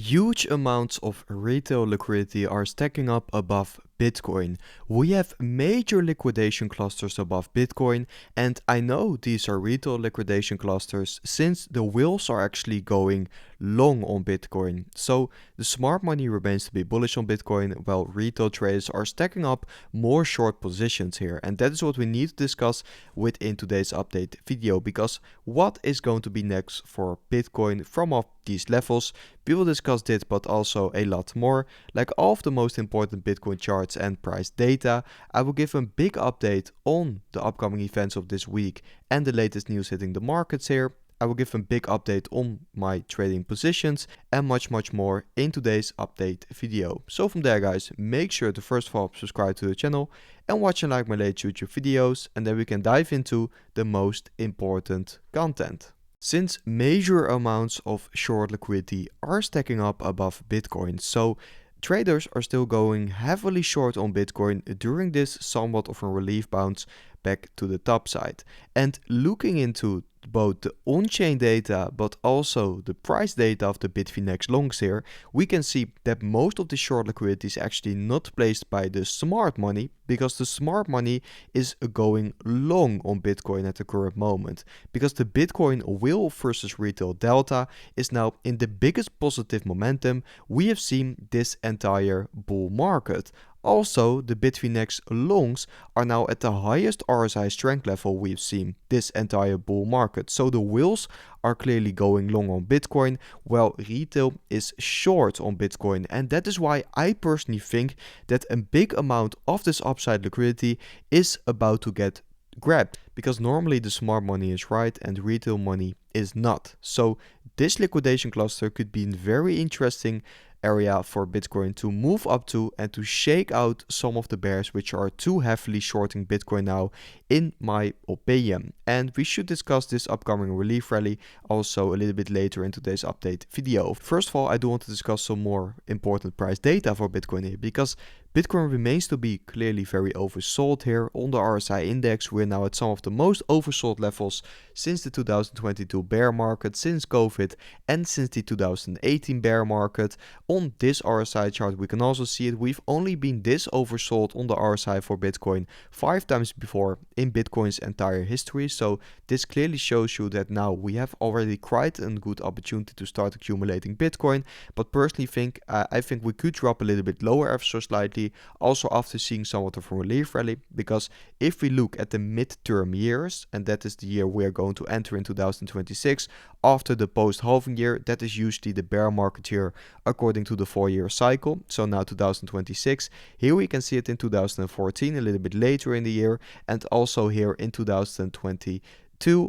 Huge amounts of retail liquidity are stacking up above Bitcoin. We have major liquidation clusters above Bitcoin, and I know these are retail liquidation clusters since the whales are actually going long on Bitcoin. So the smart money remains to be bullish on Bitcoin, while retail traders are stacking up more short positions here. And that is what we need to discuss within today's update video, because what is going to be next for Bitcoin from off these levels? We will discuss this, but also a lot more, like all of the most important Bitcoin charts and price data. I will give a big update on the upcoming events of this week and the latest news hitting the markets here. I will give a big update on my trading positions and much more in today's update video. So from there, guys, make sure to first of all subscribe to the channel and watch and like my latest YouTube videos, and then we can dive into the most important content. Since major amounts of short liquidity are stacking up above Bitcoin, so traders are still going heavily short on Bitcoin during this somewhat of a relief bounce back to the top side. And looking into both the on-chain data but also the price data of the Bitfinex longs here, we can see that most of the short liquidity is actually not placed by the smart money, because the smart money is going long on Bitcoin at the current moment, because the Bitcoin whale versus retail delta is now in the biggest positive momentum we have seen this entire bull market. Also, the Bitfinex longs are now at the highest RSI strength level we've seen this entire bull market. So the whales are clearly going long on Bitcoin, while retail is short on Bitcoin. And that is why I personally think that a big amount of this upside liquidity is about to get grabbed, because normally the smart money is right and retail money is not. So this liquidation cluster could be a very interesting area for Bitcoin to move up to and to shake out some of the bears which are too heavily shorting Bitcoin now, in my opinion. And we should discuss this upcoming relief rally also a little bit later in today's update video. First of all, I do want to discuss some more important price data for Bitcoin here, because Bitcoin remains to be clearly very oversold here. On the RSI index, we're now at some of the most oversold levels since the 2022 bear market, since COVID, and since the 2018 bear market. On this RSI chart, we can also see it. We've only been this oversold on the RSI for Bitcoin 5 times before in Bitcoin's entire history. So this clearly shows you that now we have already quite a good opportunity to start accumulating Bitcoin. But personally I think we could drop a little bit lower ever so slightly, also after seeing somewhat of a relief rally, because if we look at the midterm years, and that is the year we are going to enter in 2026 after the post-halving year, that is usually the bear market year according to the 4-year cycle. So now 2026, here we can see it in 2014, a little bit later in the year, and also here in 2022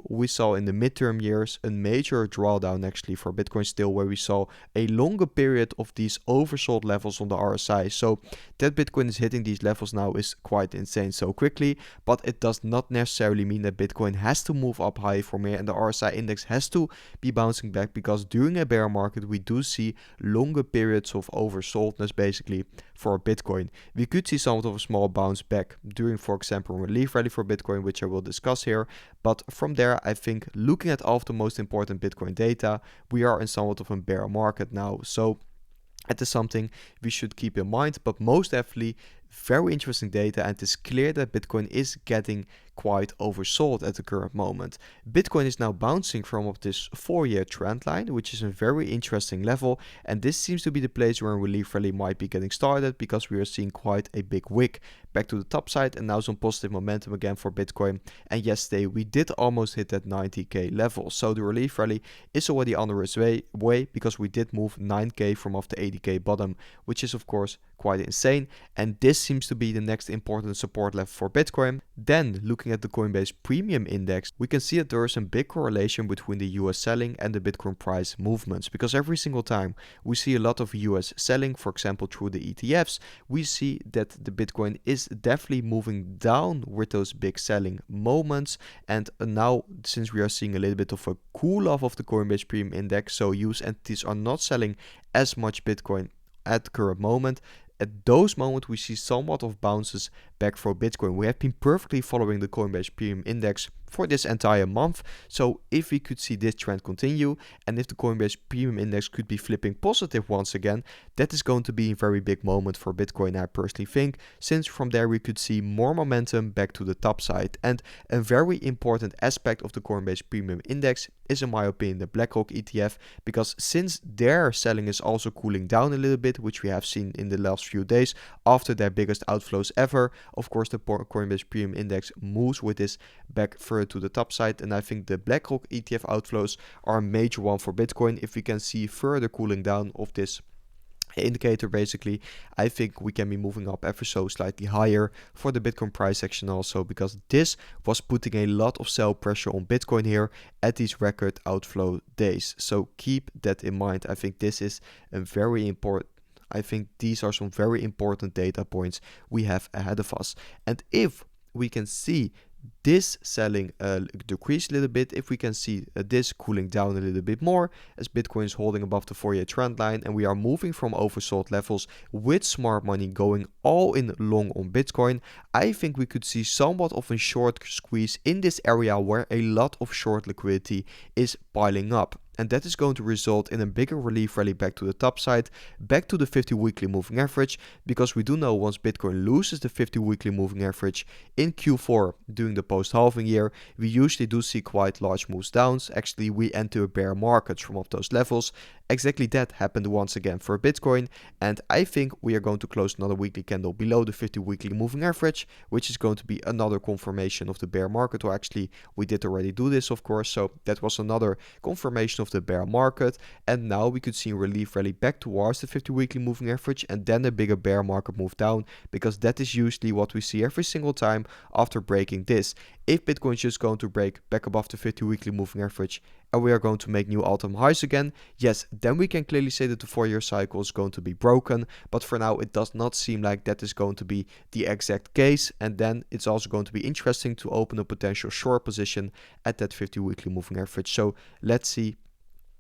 we saw in the midterm years a major drawdown actually for Bitcoin still, where we saw a longer period of these oversold levels on the RSI. So that Bitcoin is hitting these levels now is quite insane so quickly, but it does not necessarily mean that Bitcoin has to move up high from here and the RSI index has to be bouncing back, because during a bear market we do see longer periods of oversoldness basically for Bitcoin. We could see somewhat of a small bounce back during, for example, a relief rally for Bitcoin, which I will discuss here. But from there, I think looking at all of the most important Bitcoin data, we are in somewhat of a bear market now. So that is something we should keep in mind, but most definitely very interesting data, and it's clear that Bitcoin is getting quite oversold at the current moment. Bitcoin is now bouncing from this 4-year trend line, which is a very interesting level, and this seems to be the place where a relief rally might be getting started, because we are seeing quite a big wick back to the top side and now some positive momentum again for Bitcoin. And yesterday we did almost hit that 90k level, so the relief rally is already on its way, because we did move 9k from off the 80k bottom, which is of course quite insane, and this seems to be the next important support level for Bitcoin. Then looking at the Coinbase Premium Index, we can see that there is a big correlation between the US selling and the Bitcoin price movements, because every single time we see a lot of US selling, for example through the ETFs, we see that the Bitcoin is definitely moving down with those big selling moments. And now, since we are seeing a little bit of a cool off of the Coinbase Premium Index, so US entities are not selling as much Bitcoin at the current moment, at those moments we see somewhat of bounces back for Bitcoin. We have been perfectly following the Coinbase Premium Index for this entire month. So if we could see this trend continue, and if the Coinbase Premium Index could be flipping positive once again, that is going to be a very big moment for Bitcoin, I personally think, since from there we could see more momentum back to the top side. And a very important aspect of the Coinbase Premium Index is, in my opinion, the BlackRock ETF, because since their selling is also cooling down a little bit, which we have seen in the last few days after their biggest outflows ever, of course the Coinbase Premium Index moves with this back further to the top side. And I think the BlackRock ETF outflows are a major one for Bitcoin. If we can see further cooling down of this indicator, basically, I think we can be moving up ever so slightly higher for the Bitcoin price action also, because this was putting a lot of sell pressure on Bitcoin here at these record outflow days. So keep that in mind. I think this is a very important, I think these are some very important data points we have ahead of us. And if we can see this selling decrease a little bit, if we can see this cooling down a little bit more as Bitcoin is holding above the 4-year trend line and we are moving from oversold levels with smart money going all in long on Bitcoin, I think we could see somewhat of a short squeeze in this area where a lot of short liquidity is piling up. And that is going to result in a bigger relief rally back to the top side, back to the 50 weekly moving average, because we do know once Bitcoin loses the 50 weekly moving average in Q4 during the post-halving year, we usually do see quite large moves downs. Actually, we enter a bear market from off those levels. Exactly that happened once again for Bitcoin, and I think we are going to close another weekly candle below the 50 weekly moving average, which is going to be another confirmation of the bear market. Or actually, we did already do this, of course, so that was another confirmation of the bear market. And now we could see a relief rally back towards the 50 weekly moving average and then a bigger bear market move down, because that is usually what we see every single time after breaking this. If Bitcoin is just going to break back above the 50 weekly moving average and we are going to make new all-time highs again, yes, then we can clearly say that the 4-year cycle is going to be broken. But for now, it does not seem like that is going to be the exact case. And then it's also going to be interesting to open a potential short position at that 50 weekly moving average. So let's see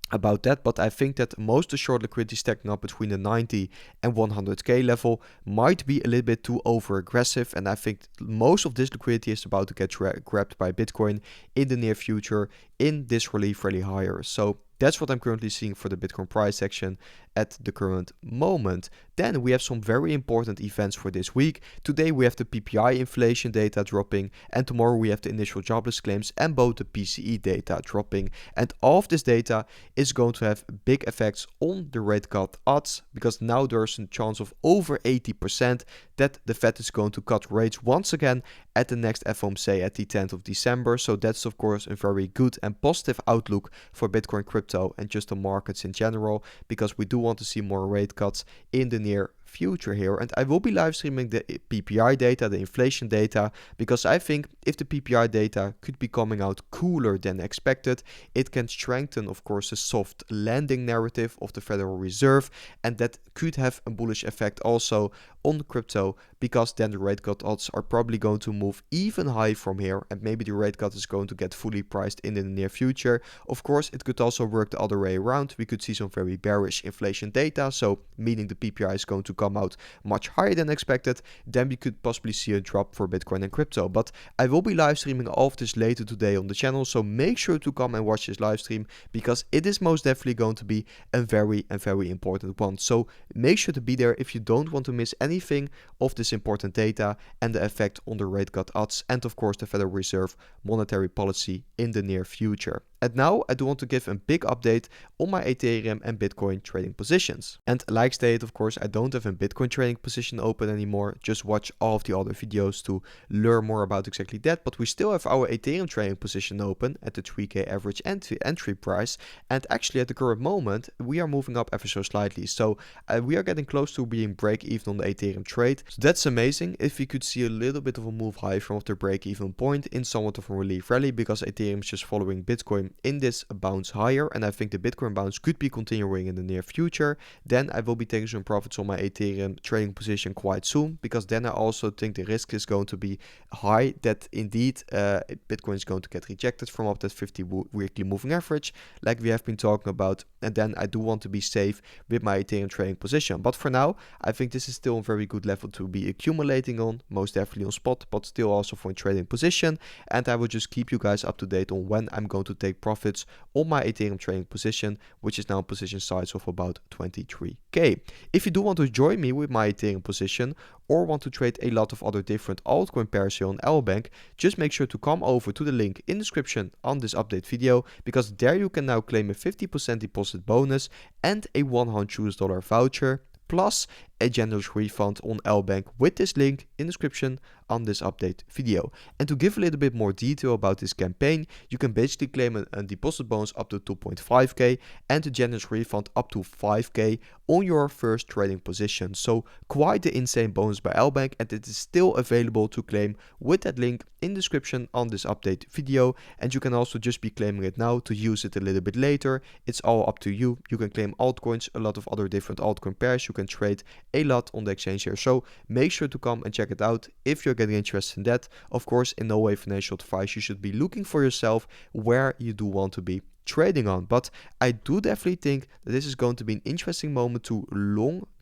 about that, but I think that most of the short liquidity stacking up between the 90 and 100k level might be a little bit too over aggressive, and I think most of this liquidity is about to get grabbed by Bitcoin in the near future in this relief rally higher. So that's what I'm currently seeing for the Bitcoin price action at the current moment. Then we have some very important events for this week. Today we have the PPI inflation data dropping, and tomorrow we have the initial jobless claims and both the PCE data dropping. And all of this data is going to have big effects on the rate cut odds, because now there's a chance of over 80% that the Fed is going to cut rates once again at the next FOMC at the 10th of December. So that's of course a very good and positive outlook for Bitcoin, crypto, and just the markets in general, because we do want to see more rate cuts in the near future here. And I will be live streaming the PPI data, the inflation data, because I think if the PPI data could be coming out cooler than expected, it can strengthen, of course, the soft landing narrative of the Federal Reserve, and that could have a bullish effect also on crypto, because then the rate cut odds are probably going to move even higher from here, and maybe the rate cut is going to get fully priced in the near future. Of course, it could also work the other way around. We could see some very bearish inflation data, so meaning the PPI is going to come out much higher than expected, then we could possibly see a drop for Bitcoin and crypto. But I will be live streaming all of this later today on the channel, so make sure to come and watch this live stream, because it is most definitely going to be a very important one. So make sure to be there if you don't want to miss anything of this important data and the effect on the rate cut odds, and of course the Federal Reserve monetary policy in the near future. And now I do want to give a big update on my Ethereum and Bitcoin trading positions. And like stated, of course, I don't have a Bitcoin trading position open anymore. Just watch all of the other videos to learn more about exactly that. But we still have our Ethereum trading position open at the 3k average entry price. And actually at the current moment, we are moving up ever so slightly. So we are getting close to being break even on the Ethereum trade. So that's amazing. If we could see a little bit of a move high from the break even point in somewhat of a relief rally, because Ethereum is just following Bitcoin Bitcoin in this bounce higher, and I think the Bitcoin bounce could be continuing in the near future, then I will be taking some profits on my Ethereum trading position quite soon, because then I also think the risk is going to be high that indeed Bitcoin is going to get rejected from up that 50 weekly moving average like we have been talking about, and then I do want to be safe with my Ethereum trading position. But for now, I think this is still a very good level to be accumulating on, most definitely on spot, but still also for a trading position, and I will just keep you guys up to date on when I'm going to take profits on my Ethereum trading position, which is now a position size of about 23k. If you do want to join me with my Ethereum position or want to trade a lot of other different altcoin pairs here on LBank, just make sure to come over to the link in the description on this update video, because there you can now claim a 50% deposit bonus and a $100 voucher, plus a generous refund on LBank with this link in the description on this update video. And to give a little bit more detail about this campaign, you can basically claim a deposit bonus up to 2.5k and a generous refund up to 5k on your first trading position. So quite the insane bonus by LBank, and it is still available to claim with that link in the description on this update video. And you can also just be claiming it now to use it a little bit later. It's all up to you. You can claim altcoins, a lot of other different altcoin pairs. You can trade a lot on the exchange here, so make sure to come and check it out if you're getting interested in that. Of course, in no way financial advice. You should be looking for yourself where you do want to be trading on, but I do definitely think that this is going to be an interesting moment to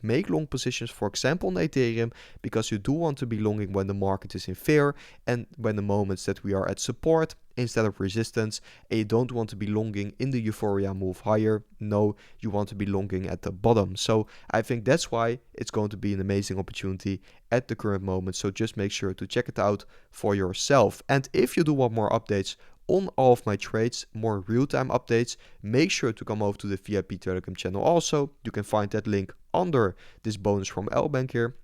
make long positions, for example on Ethereum, because you do want to be longing when the market is in fear and when the moments that we are at support instead of resistance, and you don't want to be longing in the euphoria move higher. No, you want to be longing at the bottom. So I think that's why it's going to be an amazing opportunity at the current moment. So just make sure to check it out for yourself. And if you do want more updates on all of my trades, more real-time updates, make sure to come over to the VIP Telegram channel also. You can find that link under this bonus from LBank here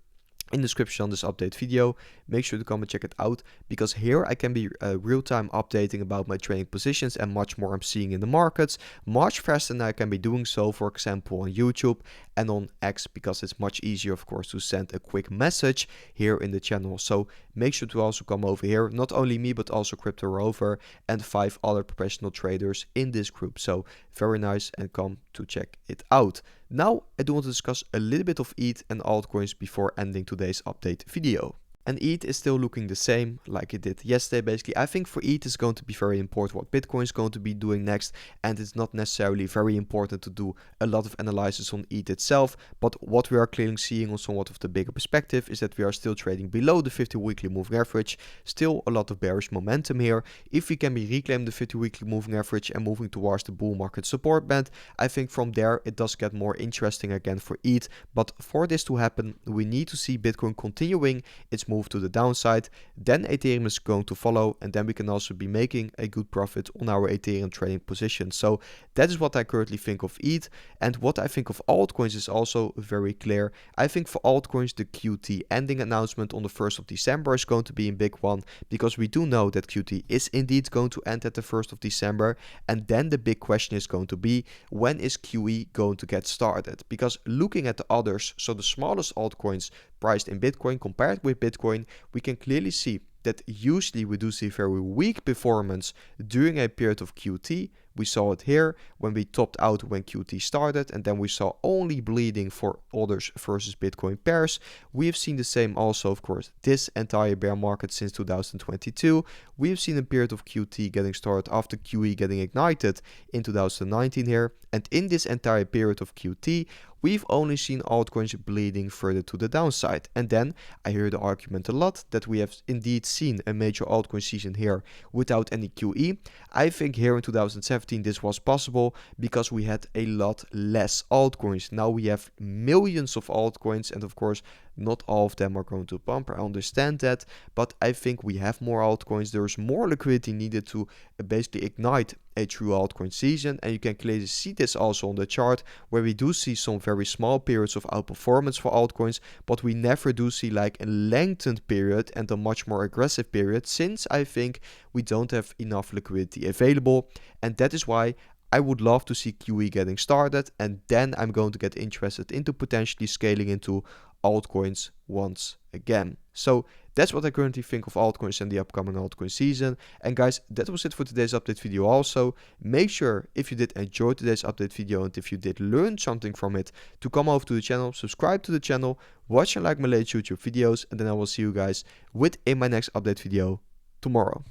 in the description on this update video. Make sure to come and check it out, because here I can be real-time updating about my trading positions and much more I'm seeing in the markets, much faster than I can be doing so, for example, on YouTube and on X, because it's much easier, of course, to send a quick message here in the channel. So make sure to also come over here, not only me, but also Crypto Rover and 5 other professional traders in this group. So very nice, and come to check it out. Now I do want to discuss a little bit of ETH and altcoins before ending today's update video. And ETH is still looking the same like it did yesterday. Basically, I think for ETH is going to be very important what Bitcoin is going to be doing next, and it's not necessarily very important to do a lot of analysis on ETH itself. But what we are clearly seeing on somewhat of the bigger perspective is that we are still trading below the 50 weekly moving average. Still a lot of bearish momentum here. If we can be reclaim the 50 weekly moving average and moving towards the bull market support band, I think from there it does get more interesting again for ETH. But for this to happen, we need to see Bitcoin continuing its move to the downside, then Ethereum is going to follow, and then we can also be making a good profit on our Ethereum trading position. So that is what I currently think of ETH, and what I think of altcoins is also very clear. I think for altcoins, the QT ending announcement on the 1st of December is going to be a big one, because we do know that QT is indeed going to end at the 1st of December, and then the big question is going to be, when is QE going to get started? Because looking at the others, so the smallest altcoins priced in Bitcoin compared with Bitcoin, we can clearly see that usually we do see very weak performance during a period of QT. We saw it here when we topped out when QT started, and then we saw only bleeding for others versus Bitcoin pairs. We have seen the same also, of course, this entire bear market since 2022. We have seen a period of QT getting started after QE getting ignited in 2019 here, and in this entire period of QT, we've only seen altcoins bleeding further to the downside. And then I hear the argument a lot that we have indeed seen a major altcoin season here without any QE. I think here in 2017 this was possible because we had a lot less altcoins. Now we have millions of altcoins, and of course not all of them are going to pump. I understand that, but I think we have more altcoins. There's more liquidity needed to basically ignite a true altcoin season, and you can clearly see this also on the chart, where we do see some very small periods of outperformance for altcoins, but we never do see like a lengthened period and a much more aggressive period, since I think we don't have enough liquidity available. And that is why I would love to see QE getting started, and then I'm going to get interested into potentially scaling into altcoins once again. So That's what I currently think of altcoins and the upcoming altcoin season. And guys, that was it for today's update video also. Make sure if you did enjoy today's update video and if you did learn something from it, to come over to the channel, subscribe to the channel, watch and like my latest YouTube videos, and then I will see you guys within my next update video tomorrow.